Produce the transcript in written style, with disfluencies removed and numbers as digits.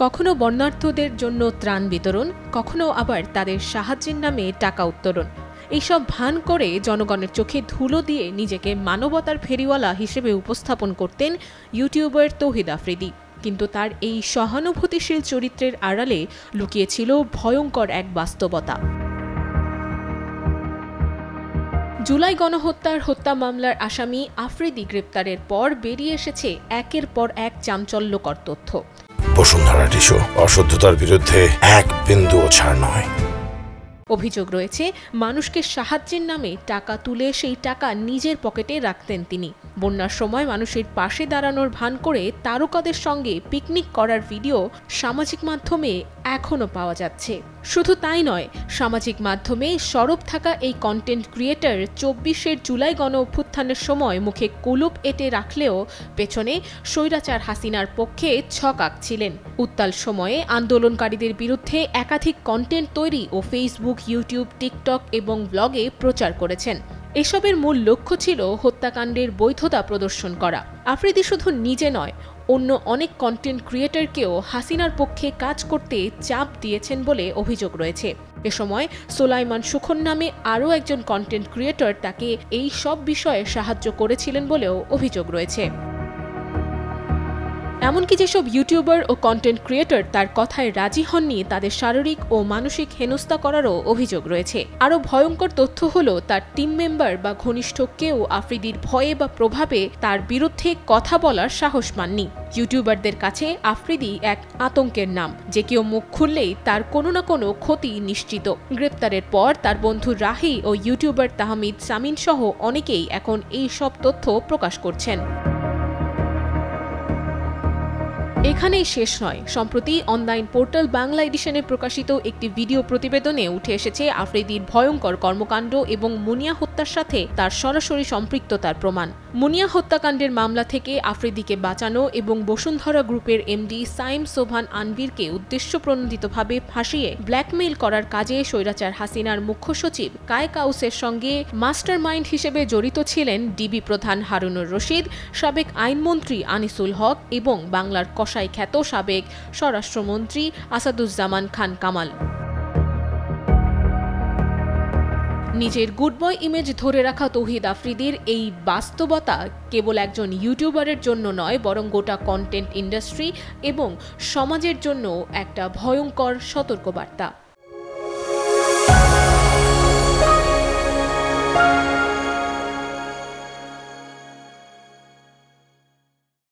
কখনো বন্যার্থদের জন্য ত্রাণ বিতরণ, কখনো আবার তাদের সাহায্যের নামে টাকা উত্তোলন। এইসব ভান করে জনগণের চোখে ধুলো দিয়ে নিজেকে মানবতার ফেরিওয়ালা হিসেবে উপস্থাপন করতেন ইউটিউবার তৌহিদ আফ্রিদি। কিন্তু তার এই সহানুভূতিশীল চরিত্রের আড়ালে লুকিয়েছিল ভয়ঙ্কর এক বাস্তবতা। জুলাই গণহত্যার হত্যা মামলার আসামি আফ্রিদি গ্রেপ্তারের পর বেরিয়ে এসেছে একের পর এক চাঞ্চল্যকর তথ্য। বসুন্ধরা টিস্যু অশুদ্ধতার বিরুদ্ধে এক বিন্দুও ছাড় নয়। অভিযোগ রয়েছে, মানুষকে সাহায্যের নামে টাকা তুলে সেই টাকা নিজের পকেটে রাখতেন তিনি। বন্যার সময় মানুষের পাশে দাঁড়ানোর ভান করে তারকাদের সঙ্গে পিকনিক করার ভিডিও সামাজিক মাধ্যমে এখনও পাওয়া যাচ্ছে। শুধু তাই নয়, সামাজিক মাধ্যমে সরব থাকা এই কন্টেন্ট ক্রিয়েটর ২৪ জুলাই গণ অভ্যুত্থানের সময় মুখে কুলুপ এঁটে রাখলেও পেছনে স্বৈরাচার হাসিনার পক্ষে ছক আঁকছিলেন। উত্তাল সময়ে আন্দোলনকারীদের বিরুদ্ধে একাধিক কন্টেন্ট তৈরি ও ফেসবুক, ইউটিউব, টিকটক এবং ব্লগে প্রচার করেছেন। এসবের মূল লক্ষ্য ছিল হত্যাকাণ্ডের বৈধতা প্রদর্শন করা। আফ্রিদি শুধু নিজে নয়, অন্য অনেক কন্টেন্ট ক্রিয়েটরকেও হাসিনার পক্ষে কাজ করতে চাপ দিয়েছেন বলে অভিযোগ রয়েছে। এ সময় সোলাইমান সুখন নামে আরও একজন কন্টেন্ট ক্রিয়েটর তাকে এই সব বিষয়ে সাহায্য করেছিলেন বলেও অভিযোগ রয়েছে। এমনকি যেসব ইউটিউবার ও কন্টেন্ট ক্রিয়েটর তার কথায় রাজি হননি, তাদের শারীরিক ও মানসিক হেনস্থা করারও অভিযোগ রয়েছে। আরও ভয়ঙ্কর তথ্য হলো, তার টিম মেম্বার বা ঘনিষ্ঠ কেউ আফ্রিদির ভয়ে বা প্রভাবে তার বিরুদ্ধে কথা বলার সাহস পাননি। ইউটিউবারদের কাছে আফ্রিদি এক আতঙ্কের নাম, যে কেউ মুখ খুললেই তার কোনো না কোনো ক্ষতি নিশ্চিত। গ্রেপ্তারের পর তার বন্ধু রাহি ও ইউটিউবার তাহমিদ সামিন সহ অনেকেই এখন এই সব তথ্য প্রকাশ করছেন। এখানেই শেষ নয়। সম্প্রতি অনলাইন পোর্টাল বাংলা এডিশনে প্রকাশিত একটি ভিডিও প্রতিবেদনে উঠে এসেছে আফ্রিদির ভয়ঙ্কর কর্মকাণ্ড এবং মুনিয়া হত্যার সাথে তার সরাসরি সম্পৃক্ততার প্রমাণ। মুনিয়া হত্যাকাণ্ডের মামলা থেকে আফ্রিদিকে বাঁচানো এবং বসুন্ধরা গ্রুপের এমডি সাইম সোভান আনবিরকে উদ্দেশ্যপ্রণোদিতভাবে ফাঁসিয়ে ব্ল্যাকমেইল করার কাজে স্বৈরাচার হাসিনার মুখ্য সচিব কায়ে কাউসের সঙ্গে মাস্টার মাইন্ড হিসেবে জড়িত ছিলেন ডিবি প্রধান হারুনুর রশিদ, সাবেক আইনমন্ত্রী আনিসুল হক এবং বাংলার কসাই খ্যাত সাবেক স্বরাষ্ট্রমন্ত্রী আসাদুজ্জামান খান কামাল। নিজের গুড বয় ইমেজ ধরে রাখা তৌহিদ আফ্রিদির এই বাস্তবতা কেবল একজন ইউটিউবারের জন্য নয়, বরং গোটা কন্টেন্ট ইন্ডাস্ট্রি এবং সমাজের জন্য একটা ভয়ঙ্কর সতর্কবার্তা।